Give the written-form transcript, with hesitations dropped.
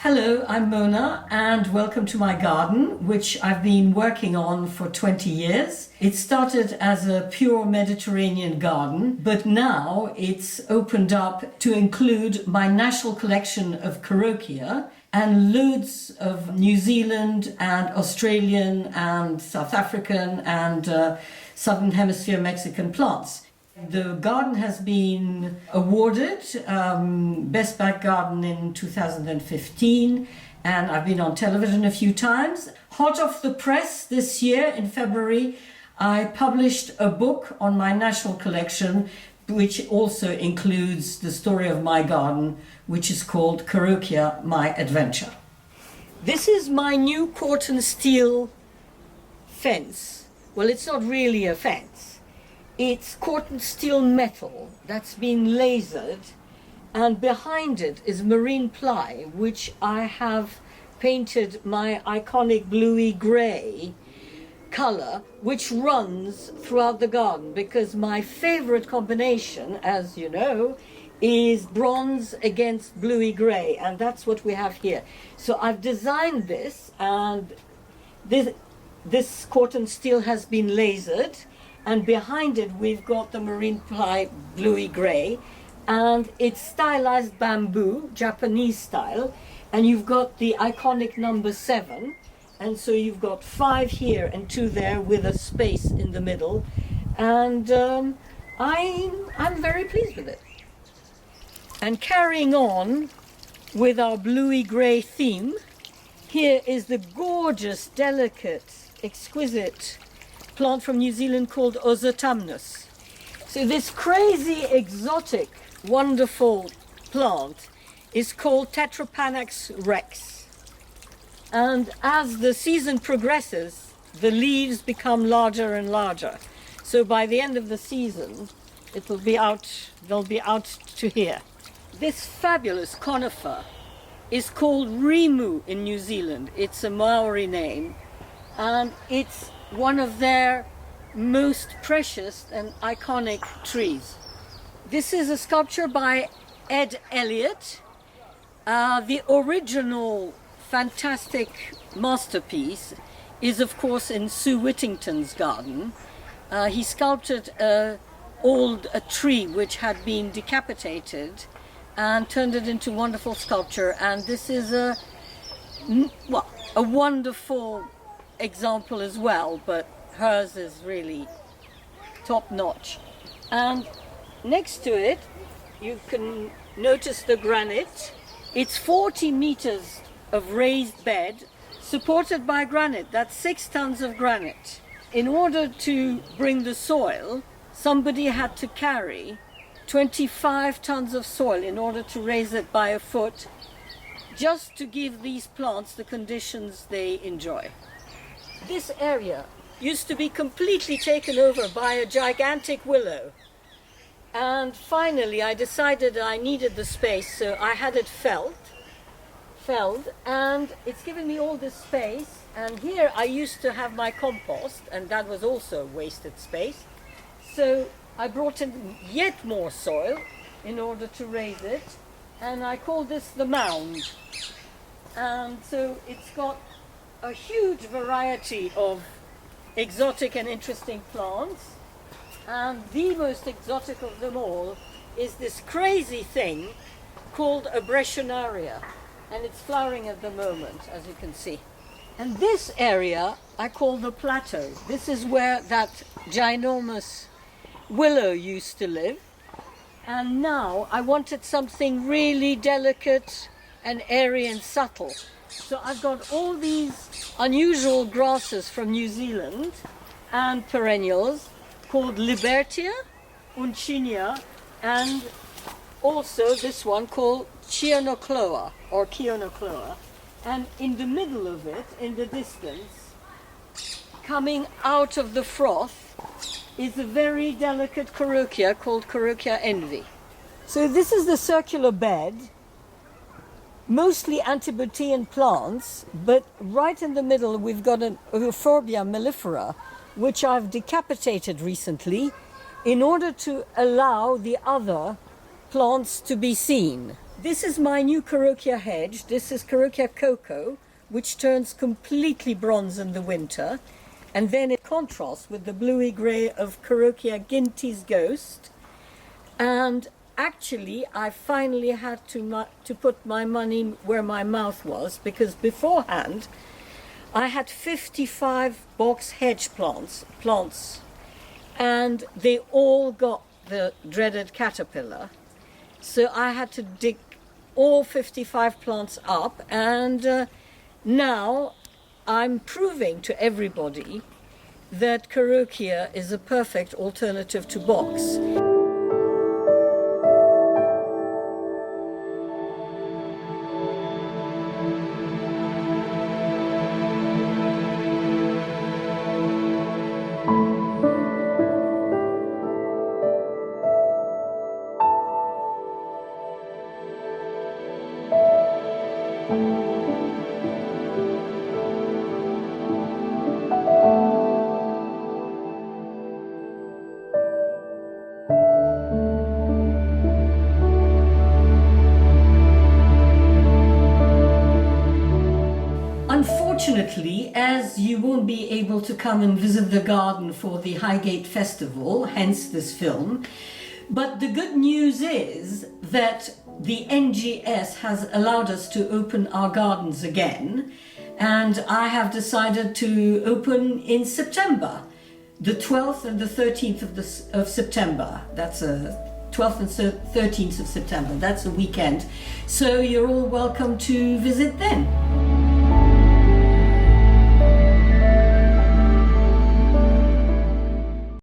Hello, I'm Mona, and welcome to my garden, which I've been working on for 20 years. It started as a pure Mediterranean garden, but now it's opened up to include my national collection of Carokia and loads of New Zealand and Australian and South African and Southern Hemisphere Mexican plants. The garden has been awarded Best Back Garden in 2015, and I've been on television a few times. Hot off the press this year in February, I published a book on my national collection, which also includes the story of my garden, which is called Carokia, My Adventure. This is my new Corten steel fence. Well, it's not really a fence. It's Corten steel metal that's been lasered, and behind it is marine ply, which I have painted my iconic bluey grey color, which runs throughout the garden, because my favorite combination, as you know, is bronze against bluey grey, and that's what we have here. So I've designed this, and this Corten steel has been lasered, and behind it we've got the marine ply bluey grey, and it's stylized bamboo, Japanese style, and you've got the iconic number 7, and so you've got 5 here and 2 there with a space in the middle, and I'm very pleased with it. And carrying on with our bluey grey theme, here is the gorgeous, delicate, exquisite plant from New Zealand called Ozotamnus. So this crazy, exotic, wonderful plant is called Tetrapanax rex. And as the season progresses, the leaves become larger and larger. So by the end of the season, they'll be out to here. This fabulous conifer is called Rimu in New Zealand. It's a Maori name, and it's one of their most precious and iconic trees. This is a sculpture by Ed Elliott. The original fantastic masterpiece is, of course, in Sue Whittington's garden. He sculpted a tree which had been decapitated and turned it into wonderful sculpture, and this is a wonderful example as well, but hers is really top notch. And next to it you can notice the granite. It's 40 meters of raised bed supported by granite. That's 6 tons of granite. In order to bring the soil, somebody had to carry 25 tons of soil in order to raise it by a foot, just to give these plants the conditions they enjoy. This area used to be completely taken over by a gigantic willow, and finally I decided I needed the space, so I had it felled, and it's given me all this space. And here I used to have my compost, and that was also wasted space, so I brought in yet more soil in order to raise it, and I call this the mound. And so it's got a huge variety of exotic and interesting plants, and the most exotic of them all is this crazy thing called Abrasionaria, and it's flowering at the moment, as you can see. And this area I call the plateau. This is where that ginormous willow used to live, and now I wanted something really delicate and airy and subtle. So I've got all these unusual grasses from New Zealand and perennials called Libertia, Uncinia, and also this one called Chionocloa or Chionocloa. And in the middle of it, in the distance, coming out of the froth, is a very delicate Carokia called Carokia Envy. So this is the circular bed, mostly Antibottian plants, but right in the middle we've got an Euphorbia mellifera, which I've decapitated recently in order to allow the other plants to be seen. This is my new Carokia hedge. This is Carokia coco, which turns completely bronze in the winter, and then it contrasts with the bluey grey of Carokia Ginty's ghost. And actually, I finally had to put my money where my mouth was, because beforehand I had 55 box hedge plants, and they all got the dreaded caterpillar. So I had to dig all 55 plants up, and now I'm proving to everybody that Carokia is a perfect alternative to box. Unfortunately, as you won't be able to come and visit the garden for the Highgate Festival, hence this film, but the good news is that the NGS has allowed us to open our gardens again, and I have decided to open in September, the 12th and the 13th of September. That's a 12th and 13th of September, that's a weekend. So you're all welcome to visit then.